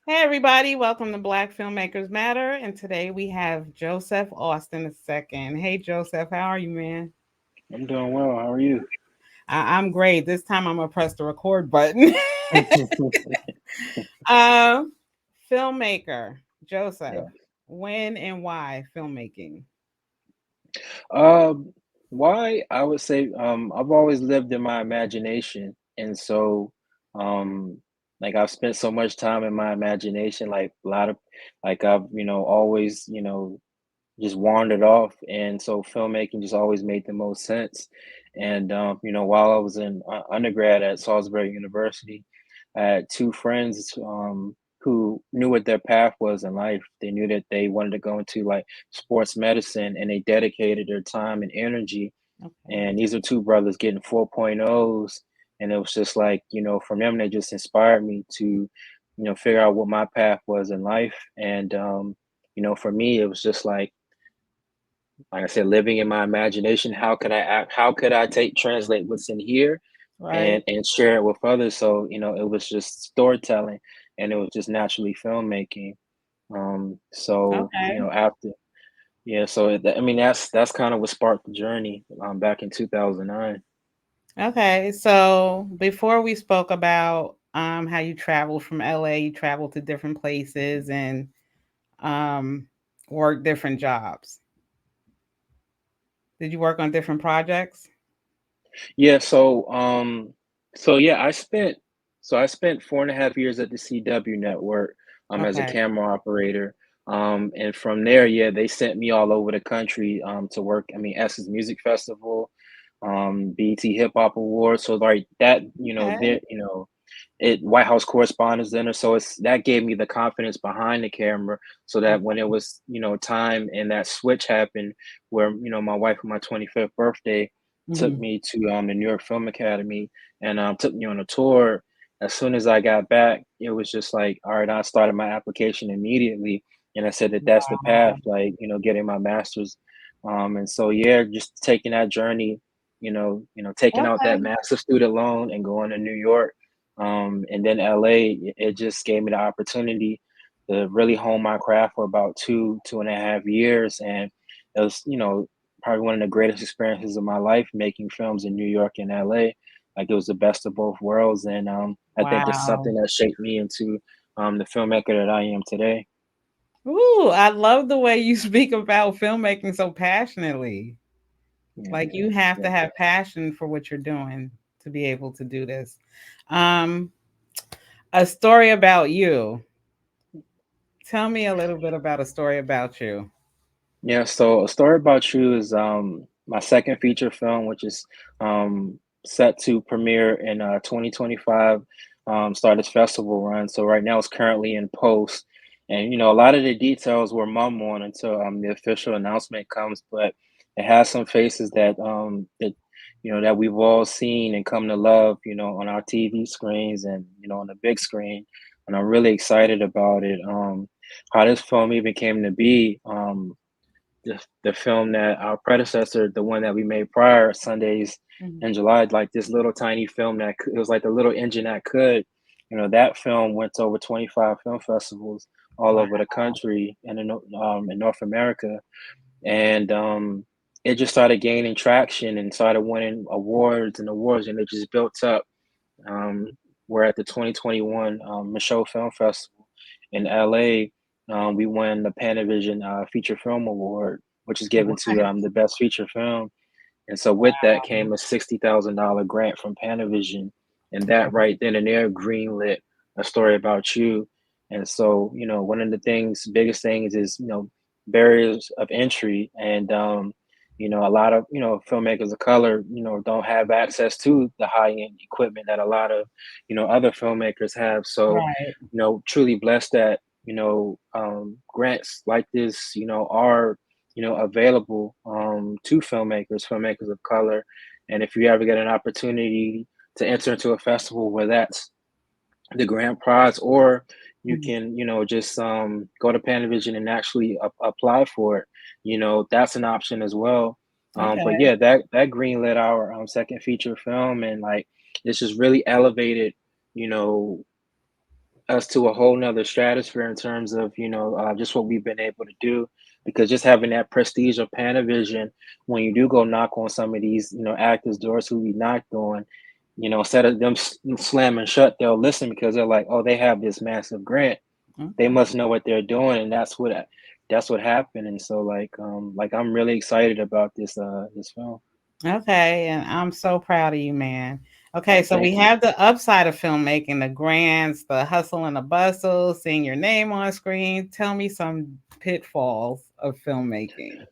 Hey everybody, welcome to Black Filmmakers Matter. And today we have Joseph Austin II. Hey Joseph, how are you, man? I'm doing well. How are you? I'm great. This time I'm gonna press the record button. um, Filmmaker, Joseph. Yeah. When and why filmmaking? Um, why I would say I've always lived in my imagination, and so um, like I've spent so much time in my imagination, like a lot of like I've always just wandered off, and so filmmaking just always made the most sense. And while I was in undergrad at Salisbury University, I had two friends who knew what their path was in life. They knew that they wanted to go into like sports medicine, and they dedicated their time and energy. Okay. And these are two brothers getting 4.0s, and it was just like from them they just inspired me to figure out what my path was in life. And for me, it was just like I said, living in my imagination. How could I act? How could I take translate what's in here Right. and share it with others? So it was just storytelling, and it was just naturally filmmaking. So Okay. after so I mean that's kind of what sparked the journey back in 2009. Okay. So before we spoke about how you traveled from LA, you traveled to different places and um worked different jobs. Did you work on different projects? Yeah, I spent 4.5 years at the CW network as a Okay. camera operator. And from there, yeah, they sent me all over the country to work. I mean, Essence Music Festival, BET Hip Hop Awards. So like that, Okay. it White House Correspondents' Dinner. So it's that gave me the confidence behind the camera, so that when Okay. it was time and that switch happened, where my wife on my 25th birthday took Mhm. me to the New York Film Academy and took me on a tour. As soon as I got back, it was just like, all right, I started my application immediately, and I said that that's the path, Wow. like getting my master's. And so yeah, just taking that journey, taking out that Okay. massive student loan and going to New York, and then LA, it just gave me the opportunity to really hone my craft for about 2.5 years, and it was probably one of the greatest experiences of my life making films in New York and LA. Like it was the best of both worlds, and I think it's Wow. something that shaped me into the filmmaker that I am today. Ooh, I love the way you speak about filmmaking so passionately. Yeah, Like you have to yeah. have passion for what you're doing to be able to do this. Um, a story about you. Tell me a little bit about a story about you. Yeah, so A Story About You is my second feature film, which is set to premiere in 2025, start its festival run. So right now it's currently in post. And a lot of the details were mum on until the official announcement comes, but it has some faces that that we've all seen and come to love, on our TV screens and on the big screen. And I'm really excited about it. How this film even came to be. The film that our predecessor, the one that we made prior, Sundays Mhm. in July, like this little tiny film it was like the little engine that could, that film went to over 25 film festivals all Wow. over the country and in North America, and it just started gaining traction and started winning awards and awards, and it just built up. Um, we're at the 2021 Michaud Film Festival in LA. We won the Panavision Feature Film Award, which is given to What? the best feature film. And so with that came a $60,000 grant from Panavision, and that right then and there greenlit A Story About You. And so one of the biggest things is barriers of entry, and a lot of filmmakers of color don't have access to the high end equipment that a lot of other filmmakers have. So Right. truly blessed that grants like this are available to filmmakers of color. And if you ever get an opportunity to enter into a festival where that's the grand prize, or you Mhm. can, just go to Panavision and actually apply for it, that's an option as well. But Okay. yeah, that green lit our second feature film, and like it's just really elevated, you know, us to a whole nother stratosphere in terms of just what we've been able to do, because just having that prestige of Panavision, when you do go knock on some of these actors doors who we knocked on, instead of them slamming shut, they'll listen because they're like, oh, they have this massive grant, they Okay. must know what they're doing, and that's what happened. And so like I'm really excited about this film. Okay, and I'm so proud of you, man. Okay, so we Thank you. have the upside of filmmaking, the grants, the hustle and the bustle, seeing your name on screen. Tell me some pitfalls of filmmaking.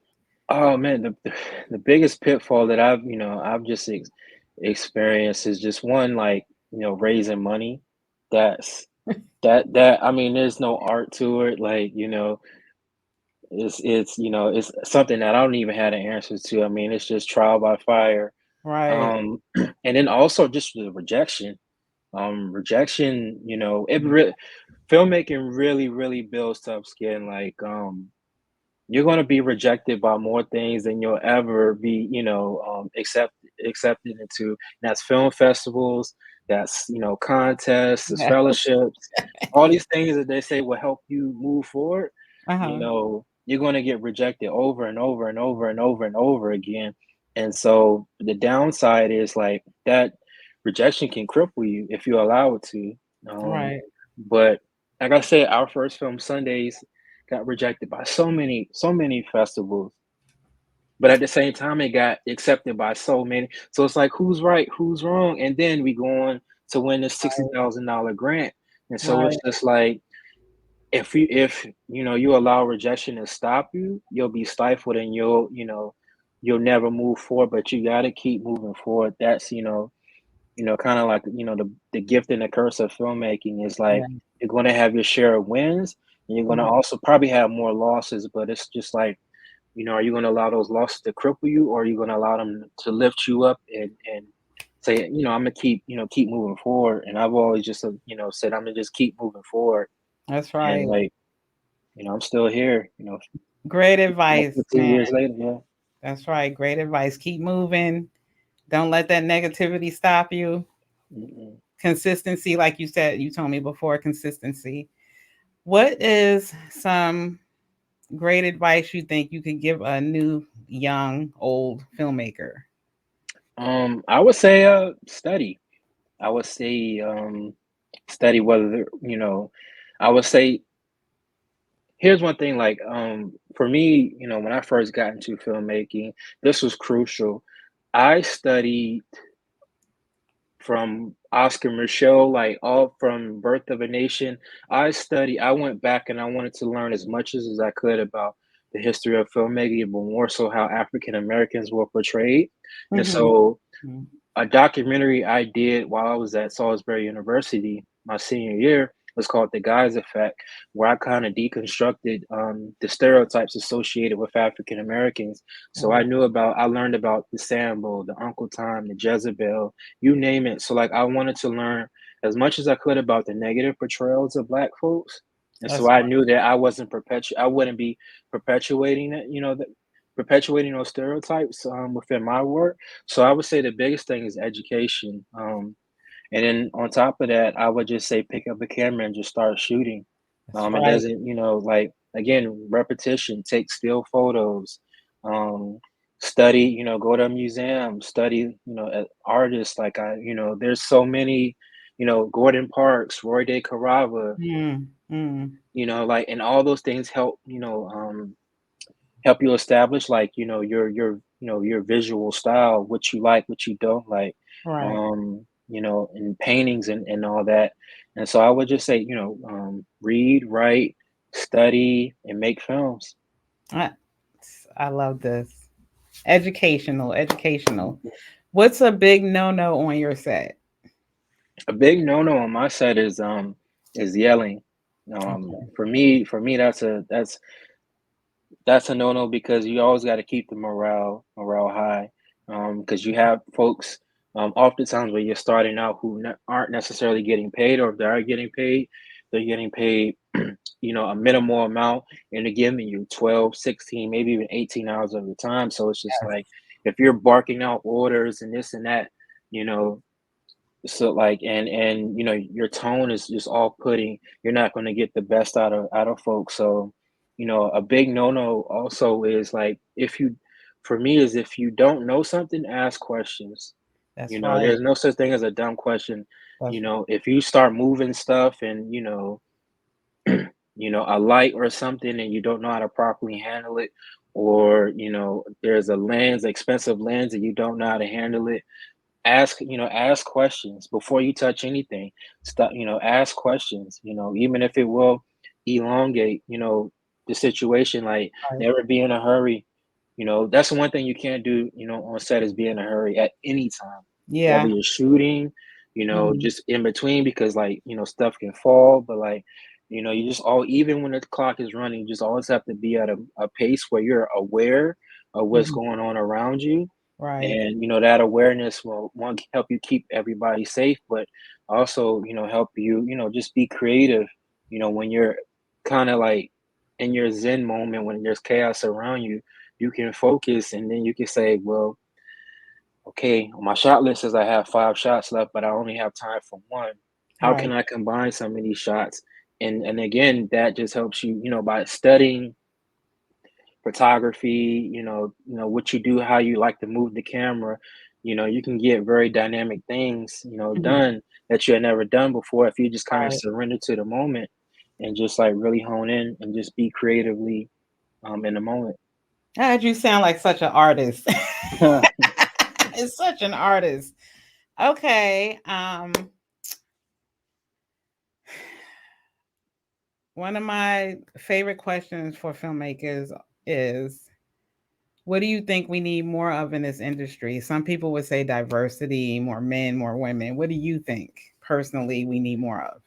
Oh man, the biggest pitfall that I've just experienced is just one, like, raising money. That's that I mean, there's no art to it. Like, it's something that I don't even have the answers to. I mean, it's just trial by fire. Right. Um, and then also just the rejection. Rejection, filmmaking really, really builds tough skin. Like, you're going to be rejected by more things than you'll ever be, accepted into. And that's film festivals, that's contests, it's Yes. fellowships, all these things that they say will help you move forward. Uh-huh. You're going to get rejected over and over and over and over and over again. And so the downside is like that rejection can cripple you if you allow it to. Right. But like I said, our first film, Sundays, got rejected by so many festivals, but at the same time it got accepted by so many. So it's like, who's right, who's wrong? And then we go on to win this $60,000 grant. And so Right. it's just like, if you allow rejection to stop you, you'll be stifled, and you'll never move forward. But you got to keep moving forward. That's kind of like the gift and the curse of filmmaking is like, Yeah. you're going to have your share of wins, and you're going to Right. also probably have more losses. But it's just like, are you going to allow those losses to cripple you, or are you going to allow them to lift you up and say, I'm gonna keep moving forward? And I've always just said, I'm gonna just keep moving forward. That's And right. like, I'm still here, Great advice, 15 man. years later. Yeah. That's right. Great advice. Keep moving. Don't let that negativity stop you. Mm-mm. Consistency, like you said, you told me before, consistency. What is some great advice you think you could give a new, young, old filmmaker? I would say study. I would say study whether I would say, here's one thing, like, for me, when I first got into filmmaking, this was crucial. I studied from Oscar Michelle, like all from Birth of a Nation. I went back and I wanted to learn as much as I could about the history of filmmaking, but more so how African Americans were portrayed. And Mhm. so Mhm. a documentary I did while I was at Salisbury University my senior year was called The Guys Effect, where I kind of deconstructed the stereotypes associated with African Americans. So Wow. I learned about the Sambo, the Uncle Tom, the Jezebel, you name it. So like I wanted to learn as much as I could about the negative portrayals of Black folks. And so That's I right. knew that I wouldn't be perpetuating it, perpetuating those stereotypes within my work. So I would say the biggest thing is education. And then on top of that, I would just say pick up a camera and just start shooting. That's It right. doesn't, like, again, repetition, take still photos, um, study, go to a museum, study, artists. Like there's so many, Gordon Parks, Roy De Carava, Mm, mm. like, and all those things help you establish, like, your visual style, what you like, what you don't like, Right. in paintings and all that. And so I would just say, read, write, study, and make films. I, I love this. Educational, educational. What's a big no-no on your set? A big no-no on my side is yelling. Okay. For me, that's a no-no, because you always got to keep the morale high, because you have folks, oftentimes when you're starting out, who aren't necessarily getting paid, or if they are getting paid, they're getting paid a minimal amount, and they're giving you 12, 16, maybe even 18 hours of the time. So it's just Yes. like, if you're barking out orders and this and that, you know So like, and your tone is just off putting. You're not going to get the best out of folks. So a big no no also is like, if you for me is, if you don't know something, ask questions. That's right. There's no such thing as a dumb question. That's right. If you start moving stuff and a light or something, and you don't know how to properly handle it, or there's a lens, expensive lens, and you don't know how to handle it, ask questions before you touch anything. Stop, ask questions, even if it will elongate, the situation. Like, Right. never be in a hurry. That's the one thing you can't do, on set, is be in a hurry at any time. Whether Yeah. you're shooting, Mhm. just in between, because like, stuff can fall, but like, you just all even when the clock is running, you just always have to be at a pace where you're aware of what's Mhm. going on around you. Right. And that awareness will, one, help you keep everybody safe, but also, help you, just be creative, when you're kind of like in your zen moment, when there's chaos around you. You can focus, and then you can say, well, okay, my shot list says I have 5 shots left, but I only have time for one. How can Right. I combine some of these shots? And again, that just helps you, by studying photography, what you do, how you like to move the camera. You can get very dynamic things, Mhm. done, that you had never done before, if you just kind of Right. surrender to the moment and just like really hone in and just be creatively in the moment. God, you sound like such an artist. It's such an artist. Okay. One of my favorite questions for filmmakers is, what do you think we need more of in this industry? Some people would say diversity, more men, more women. What do you think personally we need more of?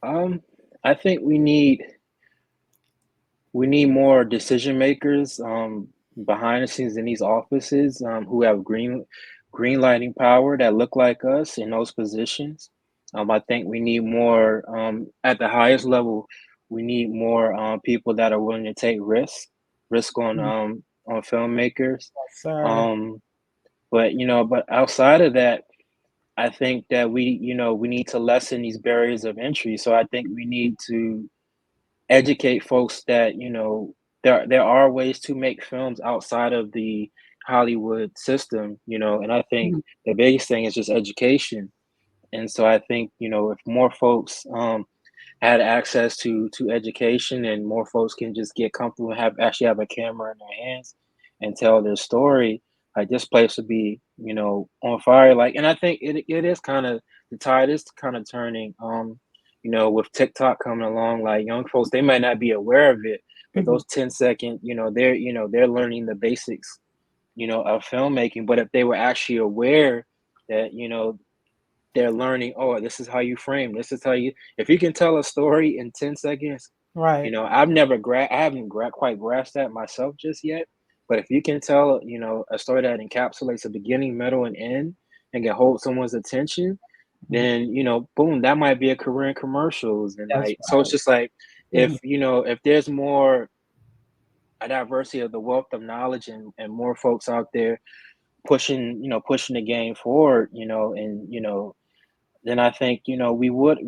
um I think we need more decision makers, behind the scenes in these offices, who have green lighting power, that look like us in those positions. I think we need more, at the highest level. We need more, people that are willing to take risk Mm. on filmmakers. Yes, sir. Um, but outside of that, I think that we need to lessen these barriers of entry. So I think we need to educate folks that there are ways to make films outside of the Hollywood system, and I think Mhm. the biggest thing is just education. And so I think, if more folks had access to education, and more folks can just get comfortable and have a camera in their hands and tell their story, like, this place would be, on fire. Like, and I think it is kind of, the tide is kind of turning, with TikTok coming along. Like, young folks, they might not be aware of it, but Mhm. those 10-second, they're learning the basics, of filmmaking. But if they were actually aware that, they're learning, oh, this is how you frame. This is how you. If you can tell a story in 10 seconds, Right. I haven't quite grasped that myself just yet. But if you can tell, a story that encapsulates a beginning, middle, and end, and can hold someone's attention, Mhm. then, boom, that might be a career in commercials. And That's like, so it's just like, right. if there's more a diversity of the wealth of knowledge, and more folks out there pushing the game forward, and then I think, we would,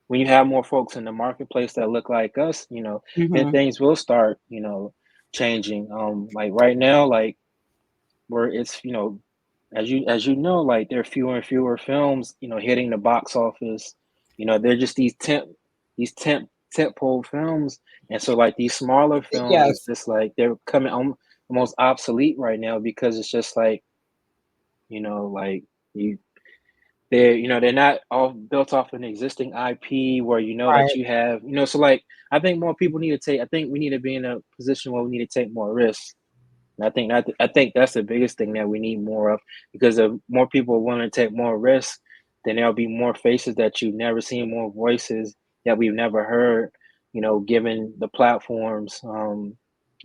when you have more folks in the marketplace that look like us, then Mhm. things will start, changing. Like right now, like, where it's, as you know, like, there are fewer and fewer films, hitting the box office. They're just these tent pole films, and so like these smaller films, it's Yes. just like they're coming almost obsolete right now, because it's just like, like, you they're not all built off an existing IP, where that Right. you have, so like, I think we need to be in a position where we need to take more risks. And I think that's the biggest thing that we need more of, because if more people want to take more risks, then there'll be more faces that you've never seen, more voices that we've never heard, given the platforms,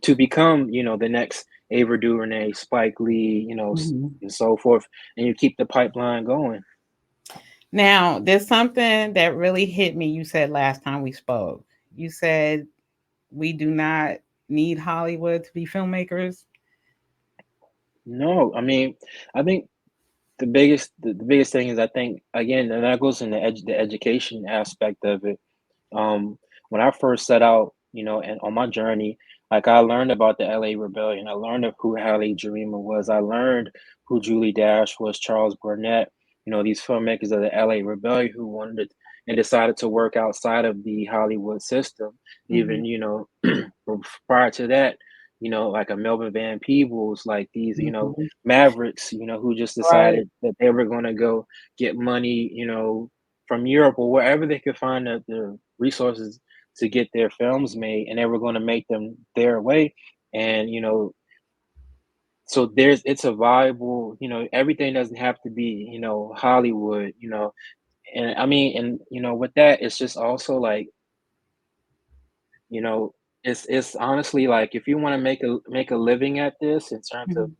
to become, the next Ava DuVernay, Spike Lee, Mhm. and so forth, and you keep the pipeline going. Now, there's something that really hit me. You said last time we spoke. You said we do not need Hollywood to be filmmakers. No, I mean, I think the biggest thing is I think again, and that goes in the education aspect of it. Um, when I first set out, and on my journey, like I learned about the LA Rebellion. I learned of who Halle Dreamer was. I learned who Julie Dash was, Charles Burnett. These filmmakers of the LA Rebellion who wanted and decided to work outside of the Hollywood system. Mhm. Even prior to that, like a Melvin Van Peebles, like these, Mhm. Mavericks, who just Right. decided that they were going to go get money, from Europe or wherever they could find the resources to get their films made, and they were going to make them their way. And so it's a viable, everything doesn't have to be, Hollywood, and I mean, and with that, it's just also like, you know, it's honestly like if you want to make a living at this in terms of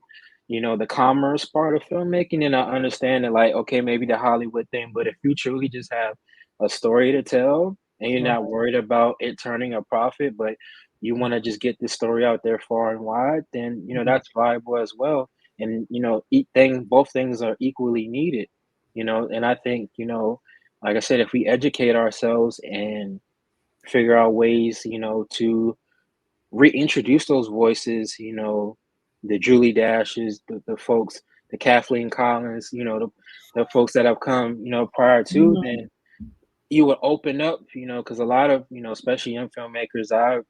Mhm. the commerce part of filmmaking, and I understand that, like, okay, maybe the Hollywood thing, but if you truly just have a story to tell and you're not Right. worried about it turning a profit, but you want to just get this story out there far and wide, then Mhm. that's viable as well. And both things are equally needed, and I think, like I said, if we educate ourselves and figure out ways, to reintroduce those voices, the Julie Dashes, the folks, the Kathleen Collins, the folks that have come, prior to, Mhm. then you would open up, because a lot of, especially young filmmakers I,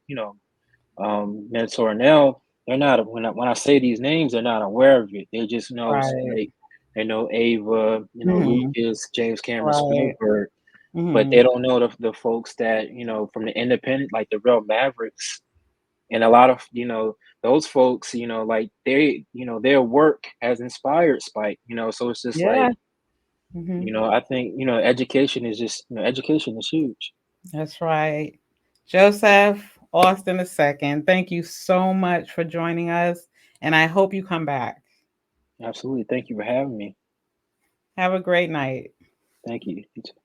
mentor now, they're not, when I say these names, they're not aware of it. They just know, Right. like, they know Ava, Mhm. Lucas, James Cameron, Right. Spielberg, but Mhm. they don't know the folks that, from the independent, like the real mavericks. And a lot of, those folks, like their work has inspired Spike, so it's just like, Yeah. Mhm. I think, education is just, education is huge. That's right. Joseph Austin II, thank you so much for joining us, and I hope you come back. Absolutely. Thank you for having me. Have a great night. Thank you. You too.